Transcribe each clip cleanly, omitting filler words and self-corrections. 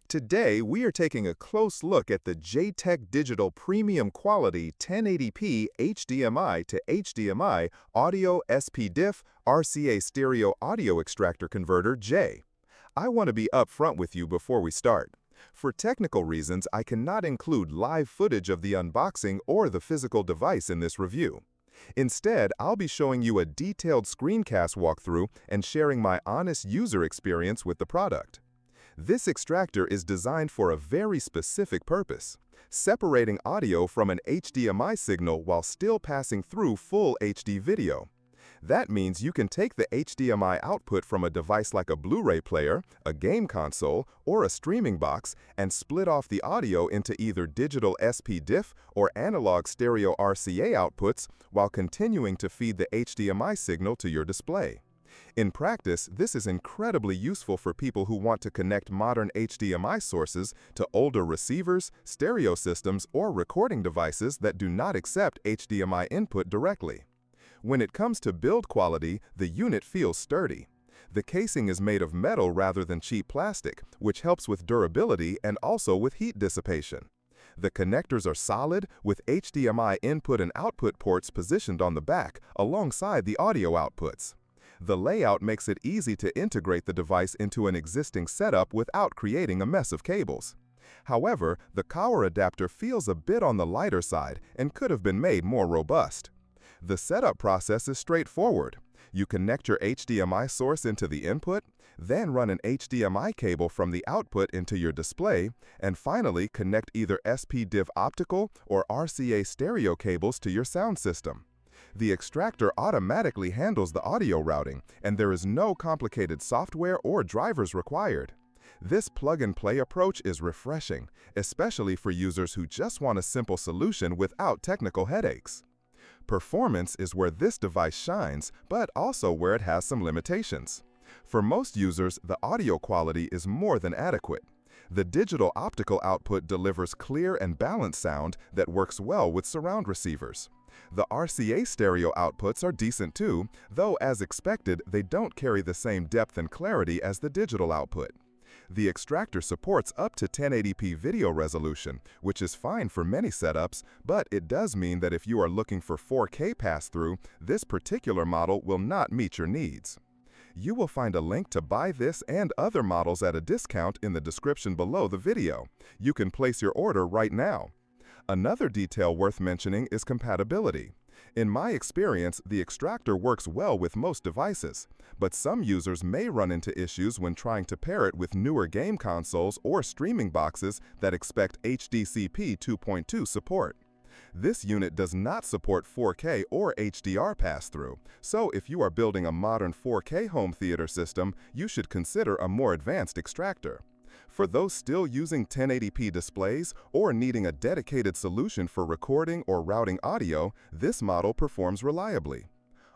Today, we are taking a close look at the JTech Digital Premium Quality 1080p HDMI to HDMI Audio SPDIF RCA Stereo Audio Extractor Converter J. I want to be upfront with you before we start. For technical reasons, I cannot include live footage of the unboxing or the physical device in this review. Instead, I'll be showing you a detailed screencast walkthrough and sharing my honest user experience with the product. This extractor is designed for a very specific purpose, separating audio from an HDMI signal while still passing through full HD video. That means you can take the HDMI output from a device like a Blu-ray player, a game console, or a streaming box and split off the audio into either digital SPDIF or analog stereo RCA outputs while continuing to feed the HDMI signal to your display. In practice, this is incredibly useful for people who want to connect modern HDMI sources to older receivers, stereo systems, or recording devices that do not accept HDMI input directly. When it comes to build quality, the unit feels sturdy. The casing is made of metal rather than cheap plastic, which helps with durability and also with heat dissipation. The connectors are solid, with HDMI input and output ports positioned on the back alongside the audio outputs. The layout makes it easy to integrate the device into an existing setup without creating a mess of cables. However, the power adapter feels a bit on the lighter side and could have been made more robust. The setup process is straightforward. You connect your HDMI source into the input, then run an HDMI cable from the output into your display, and finally connect either SPDIF optical or RCA stereo cables to your sound system. The extractor automatically handles the audio routing, and there is no complicated software or drivers required. This plug-and-play approach is refreshing, especially for users who just want a simple solution without technical headaches. Performance is where this device shines, but also where it has some limitations. For most users, the audio quality is more than adequate. The digital optical output delivers clear and balanced sound that works well with surround receivers. The RCA stereo outputs are decent too, though as expected, they don't carry the same depth and clarity as the digital output. The extractor supports up to 1080p video resolution, which is fine for many setups, but it does mean that if you are looking for 4K pass-through, this particular model will not meet your needs. You will find a link to buy this and other models at a discount in the description below the video. You can place your order right now. Another detail worth mentioning is compatibility. In my experience, the extractor works well with most devices, but some users may run into issues when trying to pair it with newer game consoles or streaming boxes that expect HDCP 2.2 support. This unit does not support 4K or HDR pass-through, so if you are building a modern 4K home theater system, you should consider a more advanced extractor. For those still using 1080p displays or needing a dedicated solution for recording or routing audio, this model performs reliably.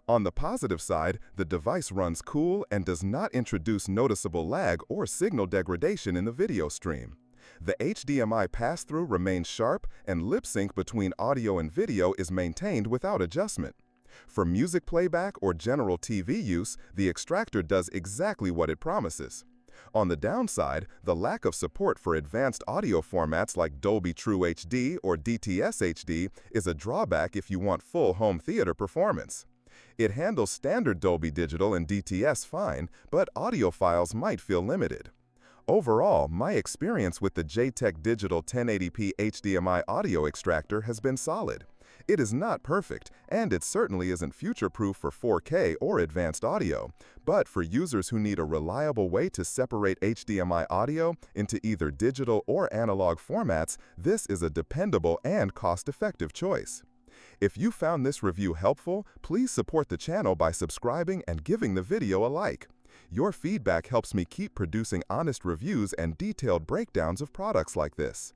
On the positive side, the device runs cool and does not introduce noticeable lag or signal degradation in the video stream. The HDMI pass-through remains sharp and lip sync between audio and video is maintained without adjustment. For music playback or general TV use, the extractor does exactly what it promises. On the downside, the lack of support for advanced audio formats like Dolby True HD or DTS HD is a drawback if you want full home theater performance. It handles standard Dolby Digital and DTS fine, but audiophiles might feel limited. Overall, my experience with the JTech Digital 1080p HDMI audio extractor has been solid. It is not perfect, and it certainly isn't future-proof for 4K or advanced audio, but for users who need a reliable way to separate HDMI audio into either digital or analog formats, this is a dependable and cost-effective choice. If you found this review helpful, please support the channel by subscribing and giving the video a like. Your feedback helps me keep producing honest reviews and detailed breakdowns of products like this.